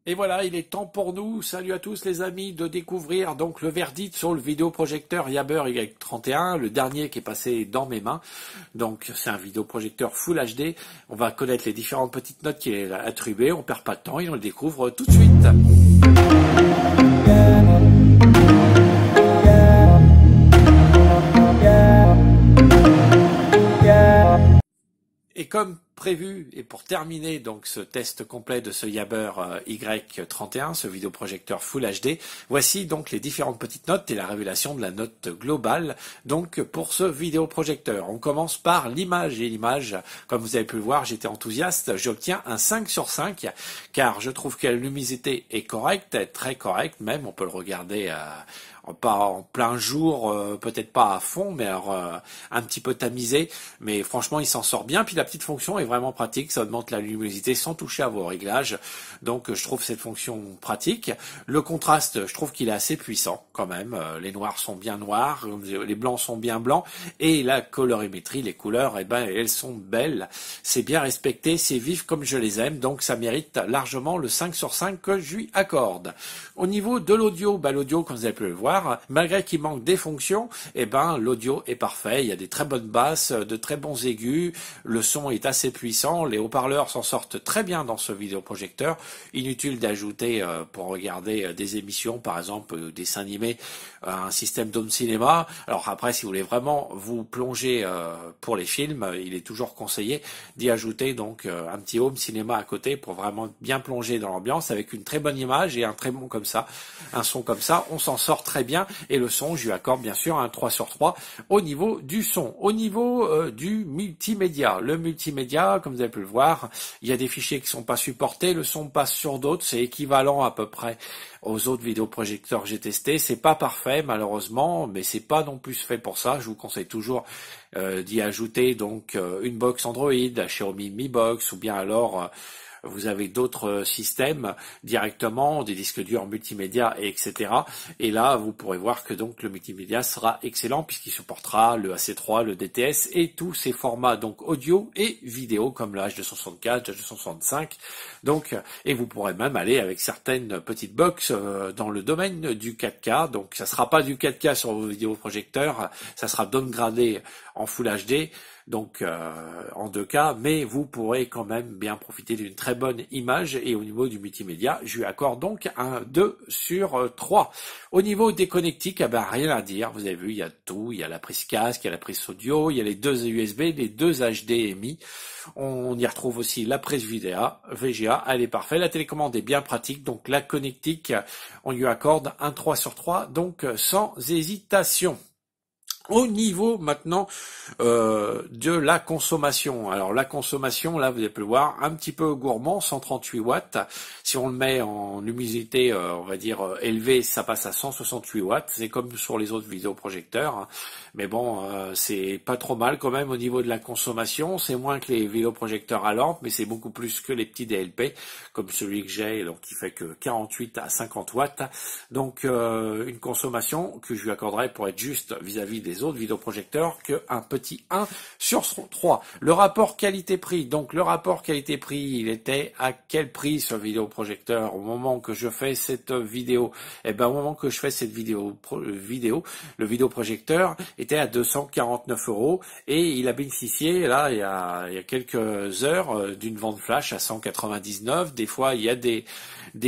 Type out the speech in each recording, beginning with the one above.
Et voilà, il est temps pour nous, salut à tous les amis, de découvrir donc le verdict sur le vidéoprojecteur Yabber Y31, le dernier qui est passé dans mes mains. Donc c'est un vidéoprojecteur Full HD. On va connaître les différentes petites notes qu'il est attribuées, on perd pas de temps et on le découvre tout de suite. Et comme prévu, et pour terminer donc ce test complet de ce Yabber Y31, ce vidéoprojecteur Full HD, voici donc les différentes petites notes et la révélation de la note globale donc pour ce vidéoprojecteur. On commence par l'image, et l'image, comme vous avez pu le voir, j'étais enthousiaste, j'obtiens un 5 sur 5, car je trouve que la luminosité est correcte, très correcte même, on peut le regarder pas en plein jour, peut-être pas à fond, mais alors un petit peu tamisé, mais franchement il s'en sort bien. Puis la petite fonction est vraiment pratique, ça augmente la luminosité sans toucher à vos réglages, donc je trouve cette fonction pratique. Le contraste, je trouve qu'il est assez puissant quand même, les noirs sont bien noirs, les blancs sont bien blancs, et la colorimétrie, les couleurs, eh ben elles sont belles, c'est bien respecté, c'est vif comme je les aime, donc ça mérite largement le 5 sur 5 que je lui accorde. Au niveau de l'audio, l'audio, comme vous avez pu le voir, malgré qu'il manque des fonctions, eh ben l'audio est parfait, il y a des très bonnes basses, de très bons aigus, le son est assez puissant, les haut-parleurs s'en sortent très bien dans ce vidéoprojecteur. Inutile d'ajouter pour regarder des émissions, par exemple des dessins animés, un système d'home cinéma. Alors après, si vous voulez vraiment vous plonger pour les films, il est toujours conseillé d'y ajouter donc un petit home cinéma à côté pour vraiment bien plonger dans l'ambiance avec une très bonne image et un très bon comme ça, un son comme ça, on s'en sort très bien. Et le son, je lui accorde bien sûr un 3 sur 3 au niveau du son. Au niveau du multimédia, le multimédia, comme vous avez pu le voir, il y a des fichiers qui sont pas supportés, le son passe sur d'autres, c'est équivalent à peu près aux autres vidéoprojecteurs que j'ai testés. C'est pas parfait malheureusement, mais c'est pas non plus fait pour ça. Je vous conseille toujours d'y ajouter donc une box Android, la Xiaomi Mi Box, ou bien alors vous avez d'autres systèmes directement, des disques durs multimédia, etc. Et là, vous pourrez voir que donc le multimédia sera excellent puisqu'il supportera le AC3, le DTS et tous ces formats donc audio et vidéo comme le H264, H265. Donc, et vous pourrez même aller avec certaines petites box dans le domaine du 4K. Donc, ça sera pas du 4K sur vos vidéoprojecteurs, ça sera downgradé en Full HD. Donc en 2K, mais vous pourrez quand même bien profiter d'une très bonne image. Et au niveau du multimédia, je lui accorde donc un 2 sur 3. Au niveau des connectiques, rien à dire, vous avez vu, il y a tout, il y a la prise casque, il y a la prise audio, il y a les deux USB, les deux HDMI, on y retrouve aussi la prise VGA, elle est parfaite, la télécommande est bien pratique, donc la connectique, on lui accorde un 3 sur 3, donc sans hésitation. Au niveau maintenant de la consommation. Alors la consommation, là vous avez pu le voir, un petit peu gourmand, 138 watts. Si on le met en luminosité, on va dire élevée, ça passe à 168 watts. C'est comme sur les autres vidéoprojecteurs. Mais bon, c'est pas trop mal quand même au niveau de la consommation. C'est moins que les vidéoprojecteurs à lampe, mais c'est beaucoup plus que les petits DLP, comme celui que j'ai, donc qui fait que 48 à 50 watts. Donc une consommation que je lui accorderais pour être juste vis-à-vis des autres vidéoprojecteurs qu'un petit 1 sur 3. Le rapport qualité-prix, donc le rapport qualité-prix, il était à quel prix ce vidéoprojecteur au moment que je fais cette vidéo? Eh ben au moment que je fais cette vidéo, le vidéoprojecteur était à 249 € et il a bénéficié là il y a quelques heures d'une vente flash à 199. Des fois il y a des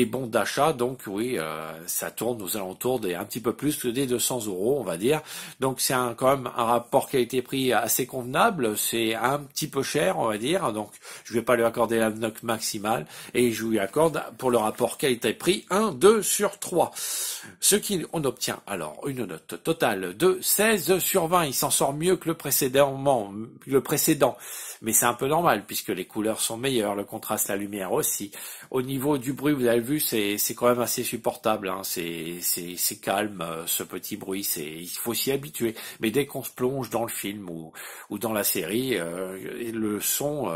bons d'achat, donc oui, ça tourne aux alentours des un petit peu plus que des 200 €, on va dire. Donc c'est quand même un rapport qualité-prix assez convenable, c'est un petit peu cher, on va dire, donc je vais pas lui accorder la note maximale, et je lui accorde pour le rapport qualité-prix un 2 sur 3. Ce qui, on obtient alors une note totale de 16 sur 20, il s'en sort mieux que le précédent, mais c'est un peu normal puisque les couleurs sont meilleures, le contraste, la lumière aussi. Au niveau du bruit, vous avez vu, c'est quand même assez supportable, hein. C'est calme, ce petit bruit, il faut s'y habituer. mais dès qu'on se plonge dans le film ou dans la série, le son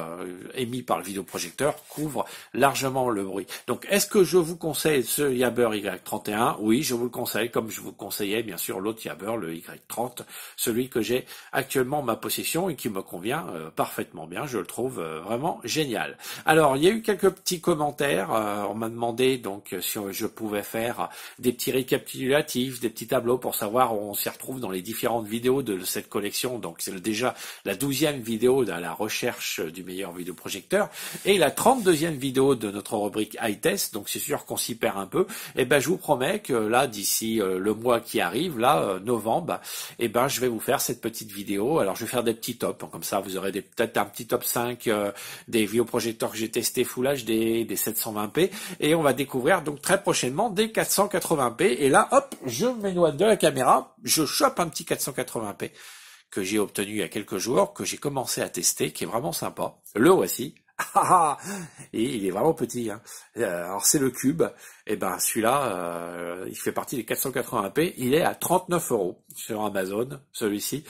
émis par le vidéoprojecteur couvre largement le bruit. Donc est-ce que je vous conseille ce Yabber Y31? Oui, je vous le conseille, comme je vous conseillais bien sûr l'autre Yabber, le Y30, celui que j'ai actuellement en ma possession et qui me convient parfaitement bien. Je le trouve vraiment génial. Alors il y a eu quelques petits commentaires. On m'a demandé donc si je pouvais faire des petits récapitulatifs, des petits tableaux pour savoir où on s'y retrouve dans les différentes vidéos de cette collection. Donc c'est déjà la 12e vidéo de la recherche du meilleur vidéoprojecteur et la 32e vidéo de notre rubrique High Test. Donc c'est sûr qu'on s'y perd un peu. Et ben je vous promets que là d'ici le mois qui arrive, là novembre, et ben je vais vous faire cette petite vidéo. Alors je vais faire des petits tops, comme ça vous aurez peut-être un petit top 5 des vidéoprojecteurs que j'ai testés Full HD, des 720p, et on va découvrir donc très prochainement des 480p. Et là, hop, je m'éloigne de la caméra, je chope un petit 480p que j'ai obtenu il y a quelques jours, que j'ai commencé à tester, qui est vraiment sympa. Le voici. Et il est vraiment petit, hein. Alors c'est le Cube. Et ben celui-là, il fait partie des 480p. Il est à 39 € sur Amazon, celui-ci.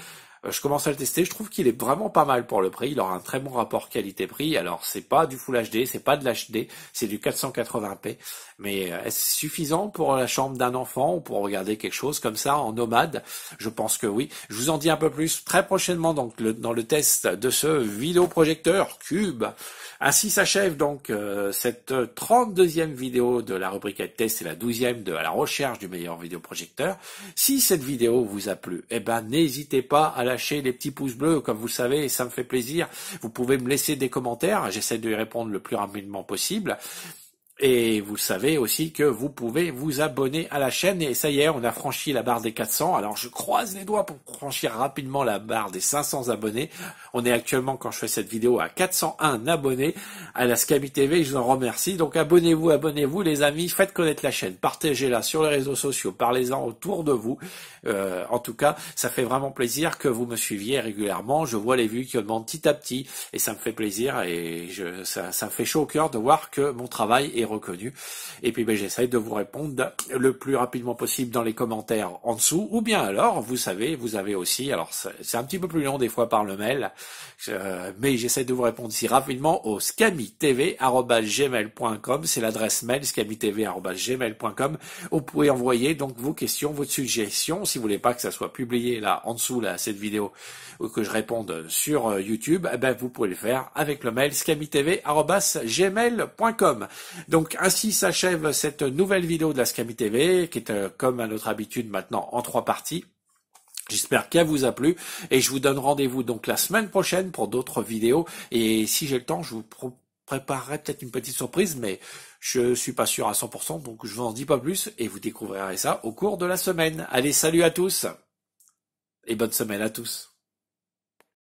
Je commence à le tester, je trouve qu'il est vraiment pas mal pour le prix, il aura un très bon rapport qualité-prix. Alors c'est pas du Full HD, c'est pas de l'HD, c'est du 480p, mais est-ce suffisant pour la chambre d'un enfant ou pour regarder quelque chose comme ça en nomade? Je pense que oui. Je vous en dis un peu plus très prochainement donc dans le test de ce vidéoprojecteur Cube. Ainsi s'achève donc cette 32e vidéo de la rubrique test et la 12e de la recherche du meilleur vidéoprojecteur. Si cette vidéo vous a plu, eh ben n'hésitez pas à lâcher les petits pouces bleus, comme vous savez, ça me fait plaisir. Vous pouvez me laisser des commentaires, j'essaie de y répondre le plus rapidement possible. Et vous savez aussi que vous pouvez vous abonner à la chaîne. Et ça y est, on a franchi la barre des 400. Alors je croise les doigts pour franchir rapidement la barre des 500 abonnés. On est actuellement, quand je fais cette vidéo, à 401 abonnés à la Scami TV. Je vous en remercie. Donc abonnez-vous les amis. Faites connaître la chaîne. Partagez-la sur les réseaux sociaux. Parlez-en autour de vous. En tout cas, ça fait vraiment plaisir que vous me suiviez régulièrement. Je vois les vues qui augmentent petit à petit. Et ça me fait plaisir. Et ça me fait chaud au cœur de voir que mon travail est reconnu. Et puis j'essaye de vous répondre le plus rapidement possible dans les commentaires en dessous, ou bien alors, vous savez, vous avez aussi, alors c'est un petit peu plus long des fois par le mail, mais j'essaie de vous répondre ici rapidement au scamitv@gmail.com, c'est l'adresse mail scamitv@gmail.com. Vous pouvez envoyer donc vos questions, vos suggestions, si vous voulez pas que ça soit publié là en dessous là cette vidéo ou que je réponde sur YouTube, eh ben vous pouvez le faire avec le mail scamitv@gmail.com. Donc ainsi s'achève cette nouvelle vidéo de la Scami TV, qui est comme à notre habitude maintenant en 3 parties. J'espère qu'elle vous a plu et je vous donne rendez-vous donc la semaine prochaine pour d'autres vidéos. Et si j'ai le temps, je vous préparerai peut-être une petite surprise, mais je suis pas sûr à 100%, donc je vous en dis pas plus et vous découvrirez ça au cours de la semaine. Allez, salut à tous et bonne semaine à tous.